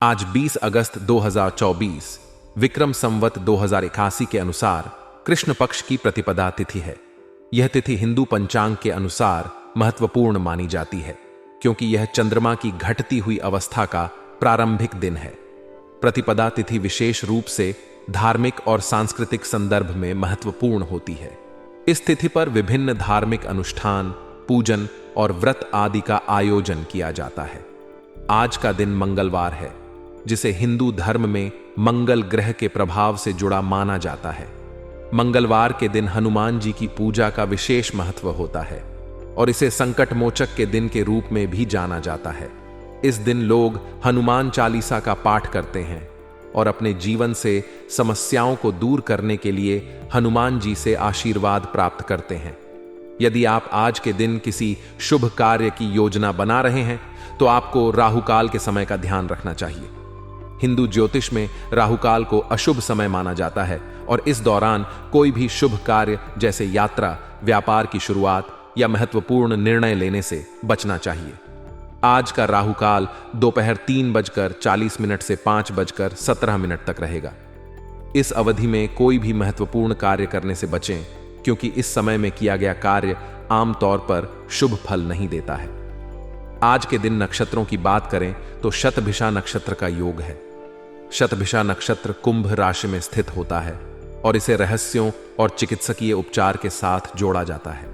आज 20 अगस्त 2024 विक्रम संवत 2081 के अनुसार कृष्ण पक्ष की प्रतिपदा तिथि है। यह तिथि हिंदू पंचांग के अनुसार महत्वपूर्ण मानी जाती है क्योंकि यह चंद्रमा की घटती हुई अवस्था का प्रारंभिक दिन है। प्रतिपदा तिथि विशेष रूप से धार्मिक और सांस्कृतिक संदर्भ में महत्वपूर्ण होती है। इस तिथि पर विभिन्न धार्मिक अनुष्ठान, पूजन और व्रत आदि का आयोजन किया जाता है। आज का दिन मंगलवार है, जिसे हिंदू धर्म में मंगल ग्रह के प्रभाव से जुड़ा माना जाता है। मंगलवार के दिन हनुमान जी की पूजा का विशेष महत्व होता है और इसे संकट मोचक के दिन के रूप में भी जाना जाता है। इस दिन लोग हनुमान चालीसा का पाठ करते हैं और अपने जीवन से समस्याओं को दूर करने के लिए हनुमान जी से आशीर्वाद प्राप्त करते हैं। यदि आप आज के दिन किसी शुभ कार्य की योजना बना रहे हैं तो आपको राहुकाल के समय का ध्यान रखना चाहिए। हिंदू ज्योतिष में राहुकाल को अशुभ समय माना जाता है और इस दौरान कोई भी शुभ कार्य जैसे यात्रा, व्यापार की शुरुआत या महत्वपूर्ण निर्णय लेने से बचना चाहिए। आज का राहुकाल दोपहर 3:40 से 5:17 तक रहेगा। इस अवधि में कोई भी महत्वपूर्ण कार्य करने से बचें क्योंकि इस समय में किया गया कार्य आमतौर पर शुभ फल नहीं देता है। आज के दिन नक्षत्रों की बात करें तो शतभिषा नक्षत्र का योग है। शतभिषा नक्षत्र कुंभ राशि में स्थित होता है और इसे रहस्यों और चिकित्सकीय उपचार के साथ जोड़ा जाता है।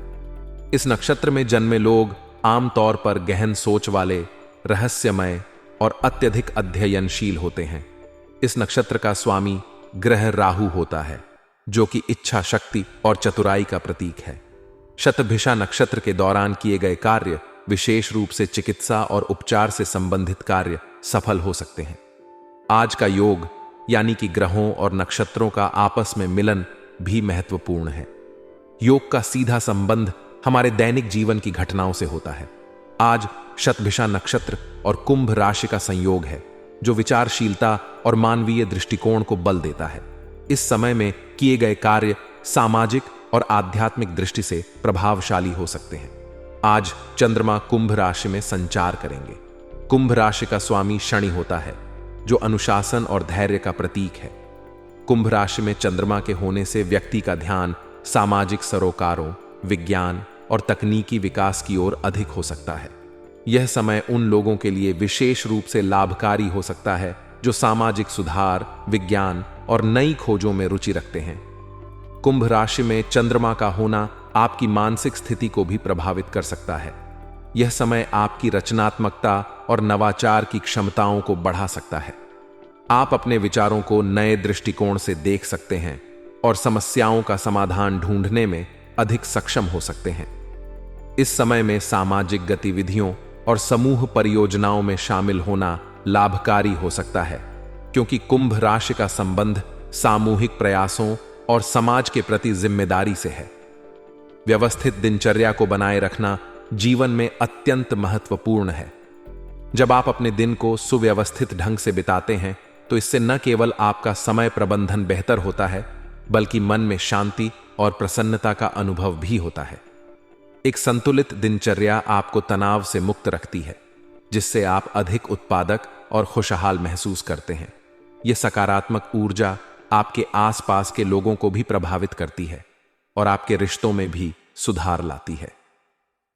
इस नक्षत्र में जन्मे लोग आमतौर पर गहन सोच वाले, रहस्यमय और अत्यधिक अध्ययनशील होते हैं। इस नक्षत्र का स्वामी ग्रह राहु होता है, जो कि इच्छा शक्ति और चतुराई का प्रतीक है। शतभिषा नक्षत्र के दौरान किए गए कार्य, विशेष रूप से चिकित्सा और उपचार से संबंधित कार्य, सफल हो सकते हैं। आज का योग यानी कि ग्रहों और नक्षत्रों का आपस में मिलन भी महत्वपूर्ण है। योग का सीधा संबंध हमारे दैनिक जीवन की घटनाओं से होता है। आज शतभिषा नक्षत्र और कुंभ राशि का संयोग है, जो विचारशीलता और मानवीय दृष्टिकोण को बल देता है। इस समय में किए गए कार्य सामाजिक और आध्यात्मिक दृष्टि से प्रभावशाली हो सकते हैं। आज चंद्रमा कुंभ राशि में संचार करेंगे। कुंभ राशि का स्वामी शनि होता है, जो अनुशासन और धैर्य का प्रतीक है। कुंभ राशि में चंद्रमा के होने से व्यक्ति का ध्यान सामाजिक सरोकारों, विज्ञान और तकनीकी विकास की ओर अधिक हो सकता है। यह समय उन लोगों के लिए विशेष रूप से लाभकारी हो सकता है जो सामाजिक सुधार, विज्ञान और नई खोजों में रुचि रखते हैं। कुंभ राशि में चंद्रमा का होना आपकी मानसिक स्थिति को भी प्रभावित कर सकता है। यह समय आपकी रचनात्मकता और नवाचार की क्षमताओं को बढ़ा सकता है। आप अपने विचारों को नए दृष्टिकोण से देख सकते हैं और समस्याओं का समाधान ढूंढने में अधिक सक्षम हो सकते हैं। इस समय में सामाजिक गतिविधियों और समूह परियोजनाओं में शामिल होना लाभकारी हो सकता है, क्योंकि कुंभ राशि का संबंध सामूहिक प्रयासों और समाज के प्रति जिम्मेदारी से है। व्यवस्थित दिनचर्या को बनाए रखना जीवन में अत्यंत महत्वपूर्ण है। जब आप अपने दिन को सुव्यवस्थित ढंग से बिताते हैं तो इससे न केवल आपका समय प्रबंधन बेहतर होता है, बल्कि मन में शांति और प्रसन्नता का अनुभव भी होता है। एक संतुलित दिनचर्या आपको तनाव से मुक्त रखती है, जिससे आप अधिक उत्पादक और खुशहाल महसूस करते हैं। यह सकारात्मक ऊर्जा आपके आसपास के लोगों को भी प्रभावित करती है और आपके रिश्तों में भी सुधार लाती है।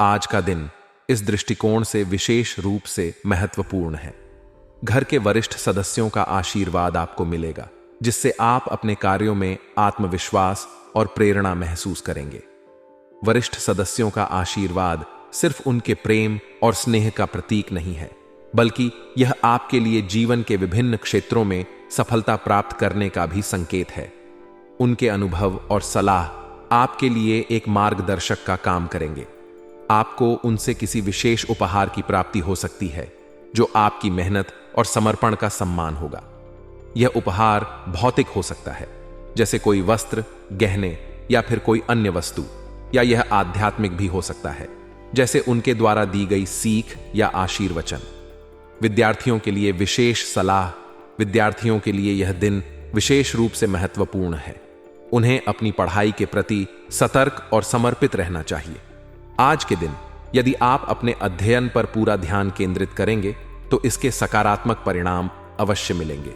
आज का दिन इस दृष्टिकोण से विशेष रूप से महत्वपूर्ण है। घर के वरिष्ठ सदस्यों का आशीर्वाद आपको मिलेगा, जिससे आप अपने कार्यों में आत्मविश्वास और प्रेरणा महसूस करेंगे। वरिष्ठ सदस्यों का आशीर्वाद सिर्फ उनके प्रेम और स्नेह का प्रतीक नहीं है, बल्कि यह आपके लिए जीवन के विभिन्न क्षेत्रों में सफलता प्राप्त करने का भी संकेत है। उनके अनुभव और सलाह आपके लिए एक मार्गदर्शक का काम करेंगे। आपको उनसे किसी विशेष उपहार की प्राप्ति हो सकती है, जो आपकी मेहनत और समर्पण का सम्मान होगा। यह उपहार भौतिक हो सकता है, जैसे कोई वस्त्र, गहने या फिर कोई अन्य वस्तु, या यह आध्यात्मिक भी हो सकता है, जैसे उनके द्वारा दी गई सीख या आशीर्वचन। विद्यार्थियों के लिए विशेष सलाह। विद्यार्थियों के लिए यह दिन विशेष रूप से महत्वपूर्ण है। उन्हें अपनी पढ़ाई के प्रति सतर्क और समर्पित रहना चाहिए। आज के दिन यदि आप अपने अध्ययन पर पूरा ध्यान केंद्रित करेंगे तो इसके सकारात्मक परिणाम अवश्य मिलेंगे।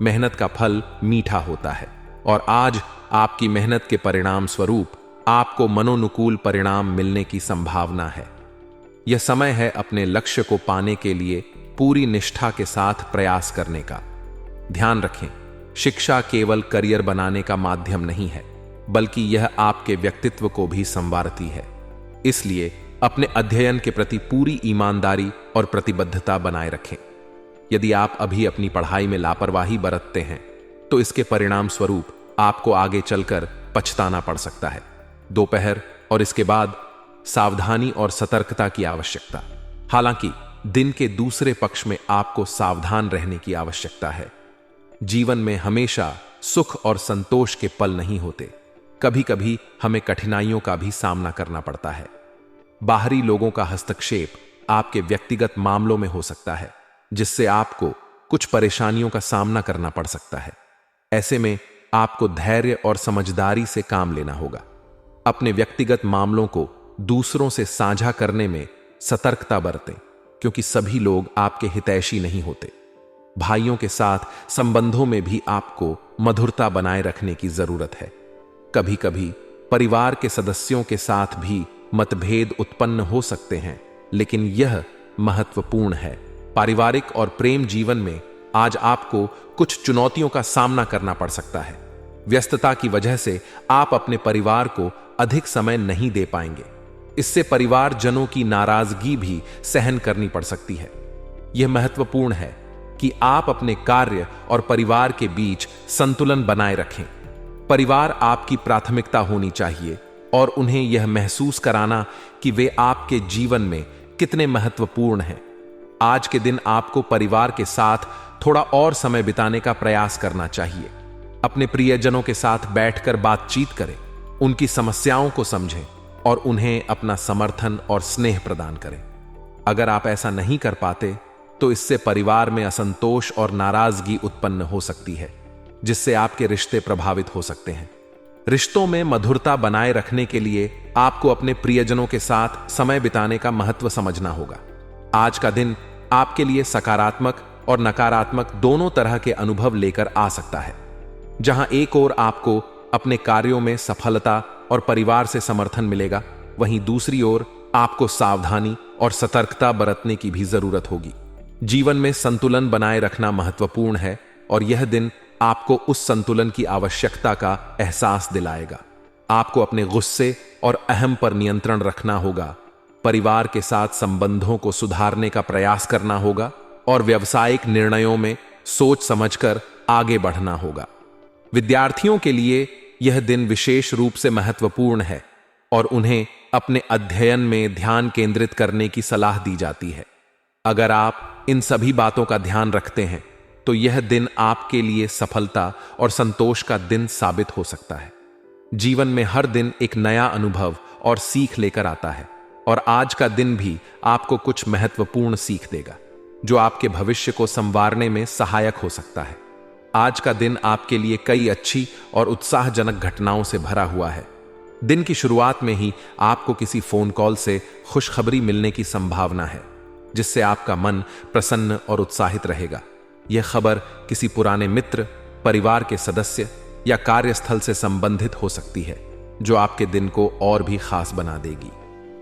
मेहनत का फल मीठा होता है और आज आपकी मेहनत के परिणाम स्वरूप आपको मनोनुकूल परिणाम मिलने की संभावना है। यह समय है अपने लक्ष्य को पाने के लिए पूरी निष्ठा के साथ प्रयास करने का। ध्यान रखें, शिक्षा केवल करियर बनाने का माध्यम नहीं है, बल्कि यह आपके व्यक्तित्व को भी संवारती है। इसलिए अपने अध्ययन के प्रति पूरी ईमानदारी और प्रतिबद्धता बनाए रखें। यदि आप अभी अपनी पढ़ाई में लापरवाही बरतते हैं तो इसके परिणाम स्वरूप आपको आगे चलकर पछताना पड़ सकता है। दोपहर और इसके बाद सावधानी और सतर्कता की आवश्यकता। हालांकि दिन के दूसरे पक्ष में आपको सावधान रहने की आवश्यकता है। जीवन में हमेशा सुख और संतोष के पल नहीं होते। कभी कभी हमें कठिनाइयों का भी सामना करना पड़ता है। बाहरी लोगों का हस्तक्षेप आपके व्यक्तिगत मामलों में हो सकता है, जिससे आपको कुछ परेशानियों का सामना करना पड़ सकता है। ऐसे में आपको धैर्य और समझदारी से काम लेना होगा। अपने व्यक्तिगत मामलों को दूसरों से साझा करने में सतर्कता बरतें, क्योंकि सभी लोग आपके हितैषी नहीं होते। भाइयों के साथ संबंधों में भी आपको मधुरता बनाए रखने की जरूरत है। कभी कभी परिवार के सदस्यों के साथ भी मतभेद उत्पन्न हो सकते हैं, लेकिन यह महत्वपूर्ण है। पारिवारिक और प्रेम जीवन में आज आपको कुछ चुनौतियों का सामना करना पड़ सकता है। व्यस्तता की वजह से आप अपने परिवार को अधिक समय नहीं दे पाएंगे। इससे परिवारजनों की नाराजगी भी सहन करनी पड़ सकती है। यह महत्वपूर्ण है कि आप अपने कार्य और परिवार के बीच संतुलन बनाए रखें। परिवार आपकी प्राथमिकता होनी चाहिए और उन्हें यह महसूस कराना कि वे आपके जीवन में कितने महत्वपूर्ण हैं। आज के दिन आपको परिवार के साथ थोड़ा और समय बिताने का प्रयास करना चाहिए। अपने प्रियजनों के साथ बैठकर बातचीत करें, उनकी समस्याओं को समझें और उन्हें अपना समर्थन और स्नेह प्रदान करें। अगर आप ऐसा नहीं कर पाते तो इससे परिवार में असंतोष और नाराजगी उत्पन्न हो सकती है, जिससे आपके रिश्ते प्रभावित हो सकते हैं। रिश्तों में मधुरता बनाए रखने के लिए आपको अपने प्रियजनों के साथ समय बिताने का महत्व समझना होगा। आज का दिन आपके लिए सकारात्मक और नकारात्मक दोनों तरह के अनुभव लेकर आ सकता है। जहां एक ओर आपको अपने कार्यों में सफलता और परिवार से समर्थन मिलेगा, वहीं दूसरी ओर आपको सावधानी और सतर्कता बरतने की भी जरूरत होगी। जीवन में संतुलन बनाए रखना महत्वपूर्ण है और यह दिन आपको उस संतुलन की आवश्यकता का एहसास दिलाएगा। आपको अपने गुस्से और अहम पर नियंत्रण रखना होगा, परिवार के साथ संबंधों को सुधारने का प्रयास करना होगा और व्यावसायिक निर्णयों में सोच समझकर आगे बढ़ना होगा। विद्यार्थियों के लिए यह दिन विशेष रूप से महत्वपूर्ण है और उन्हें अपने अध्ययन में ध्यान केंद्रित करने की सलाह दी जाती है। अगर आप इन सभी बातों का ध्यान रखते हैं तो यह दिन आपके लिए सफलता और संतोष का दिन साबित हो सकता है। जीवन में हर दिन एक नया अनुभव और सीख लेकर आता है और आज का दिन भी आपको कुछ महत्वपूर्ण सीख देगा, जो आपके भविष्य को संवारने में सहायक हो सकता है। आज का दिन आपके लिए कई अच्छी और उत्साहजनक घटनाओं से भरा हुआ है। दिन की शुरुआत में ही आपको किसी फोन कॉल से खुशखबरी मिलने की संभावना है, जिससे आपका मन प्रसन्न और उत्साहित रहेगा। यह खबर किसी पुराने मित्र, परिवार के सदस्य या कार्यस्थल से संबंधित हो सकती है, जो आपके दिन को और भी खास बना देगी।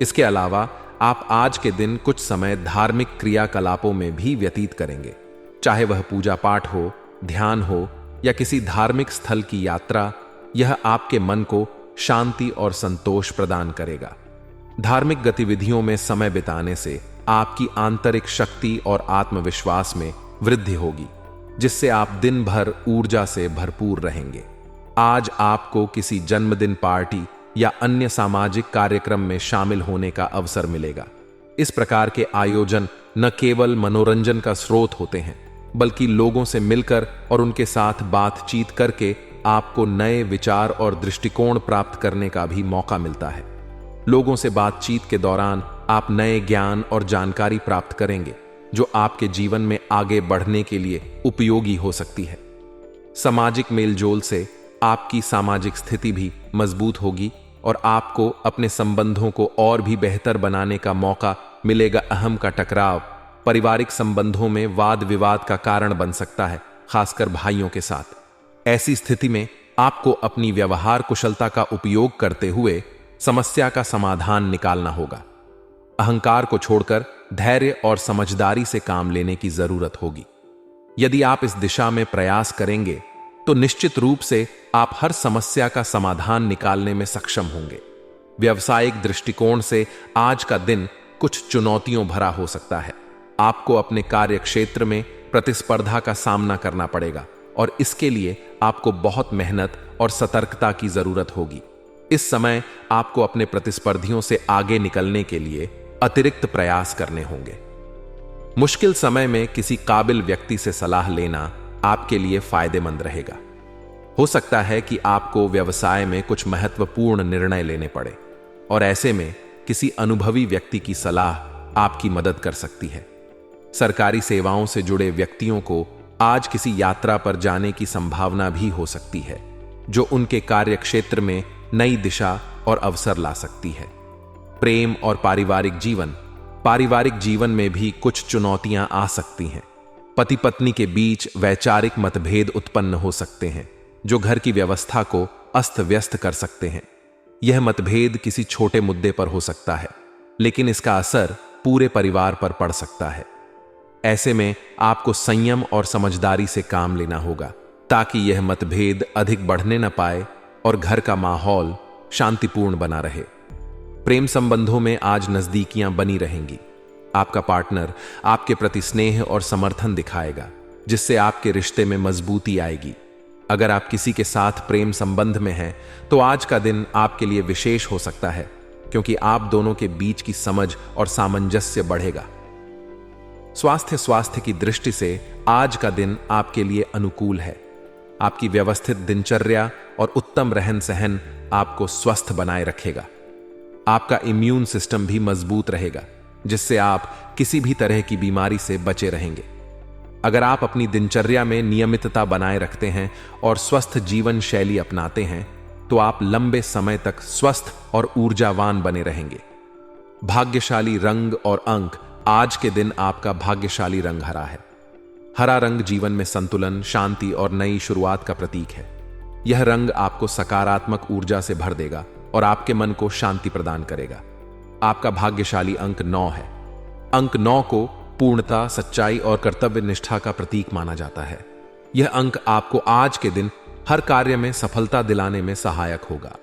इसके अलावा आप आज के दिन कुछ समय धार्मिक क्रियाकलापों में भी व्यतीत करेंगे, चाहे वह पूजा पाठ हो, ध्यान हो या किसी धार्मिक स्थल की यात्रा। यह आपके मन को शांति और संतोष प्रदान करेगा। धार्मिक गतिविधियों में समय बिताने से आपकी आंतरिक शक्ति और आत्मविश्वास में वृद्धि होगी, जिससे आप दिन भर ऊर्जा से भरपूर रहेंगे। आज आपको किसी जन्मदिन पार्टी या अन्य सामाजिक कार्यक्रम में शामिल होने का अवसर मिलेगा। इस प्रकार के आयोजन न केवल मनोरंजन का स्रोत होते हैं, बल्कि लोगों से मिलकर और उनके साथ बातचीत करके आपको नए विचार और दृष्टिकोण प्राप्त करने का भी मौका मिलता है। लोगों से बातचीत के दौरान आप नए ज्ञान और जानकारी प्राप्त करेंगे, जो आपके जीवन में आगे बढ़ने के लिए उपयोगी हो सकती है। सामाजिक मेलजोल से आपकी सामाजिक स्थिति भी मजबूत होगी और आपको अपने संबंधों को और भी बेहतर बनाने का मौका मिलेगा। अहम का टकराव पारिवारिक संबंधों में वाद विवाद का कारण बन सकता है, खासकर भाइयों के साथ। ऐसी स्थिति में आपको अपनी व्यवहार कुशलता का उपयोग करते हुए समस्या का समाधान निकालना होगा। अहंकार को छोड़कर धैर्य और समझदारी से काम लेने की जरूरत होगी। यदि आप इस दिशा में प्रयास करेंगे तो निश्चित रूप से आप हर समस्या का समाधान निकालने में सक्षम होंगे। व्यावसायिक दृष्टिकोण से आज का दिन कुछ चुनौतियों भरा हो सकता है। आपको अपने कार्य क्षेत्र में प्रतिस्पर्धा का सामना करना पड़ेगा और इसके लिए आपको बहुत मेहनत और सतर्कता की जरूरत होगी। इस समय आपको अपने प्रतिस्पर्धियों से आगे निकलने के लिए अतिरिक्त प्रयास करने होंगे। मुश्किल समय में किसी काबिल व्यक्ति से सलाह लेना आपके लिए फायदेमंद रहेगा। हो सकता है कि आपको व्यवसाय में कुछ महत्वपूर्ण निर्णय लेने पड़े और ऐसे में किसी अनुभवी व्यक्ति की सलाह आपकी मदद कर सकती है। सरकारी सेवाओं से जुड़े व्यक्तियों को आज किसी यात्रा पर जाने की संभावना भी हो सकती है, जो उनके कार्य क्षेत्र में नई दिशा और अवसर ला सकती है। प्रेम और पारिवारिक जीवन में भी कुछ चुनौतियां आ सकती हैं। पति पत्नी के बीच वैचारिक मतभेद उत्पन्न हो सकते हैं, जो घर की व्यवस्था को अस्त व्यस्त कर सकते हैं। यह मतभेद किसी छोटे मुद्दे पर हो सकता है, लेकिन इसका असर पूरे परिवार पर पड़ सकता है। ऐसे में आपको संयम और समझदारी से काम लेना होगा ताकि यह मतभेद अधिक बढ़ने न पाए और घर का माहौल शांतिपूर्ण बना रहे। प्रेम संबंधों में आज नजदीकियां बनी रहेंगी। आपका पार्टनर आपके प्रति स्नेह और समर्थन दिखाएगा, जिससे आपके रिश्ते में मजबूती आएगी। अगर आप किसी के साथ प्रेम संबंध में हैं, तो आज का दिन आपके लिए विशेष हो सकता है, क्योंकि आप दोनों के बीच की समझ और सामंजस्य बढ़ेगा। स्वास्थ्य की दृष्टि से आज का दिन आपके लिए अनुकूल है। आपकी व्यवस्थित दिनचर्या और उत्तम रहन सहन आपको स्वस्थ बनाए रखेगा। आपका इम्यून सिस्टम भी मजबूत रहेगा, जिससे आप किसी भी तरह की बीमारी से बचे रहेंगे। अगर आप अपनी दिनचर्या में नियमितता बनाए रखते हैं और स्वस्थ जीवन शैली अपनाते हैं, तो आप लंबे समय तक स्वस्थ और ऊर्जावान बने रहेंगे। भाग्यशाली रंग और अंक। आज के दिन आपका भाग्यशाली रंग हरा है। हरा रंग जीवन में संतुलन, शांति और नई शुरुआत का प्रतीक है। यह रंग आपको सकारात्मक ऊर्जा से भर देगा और आपके मन को शांति प्रदान करेगा। आपका भाग्यशाली अंक 9 है। अंक 9 को पूर्णता, सच्चाई और कर्तव्य निष्ठा का प्रतीक माना जाता है। यह अंक आपको आज के दिन हर कार्य में सफलता दिलाने में सहायक होगा।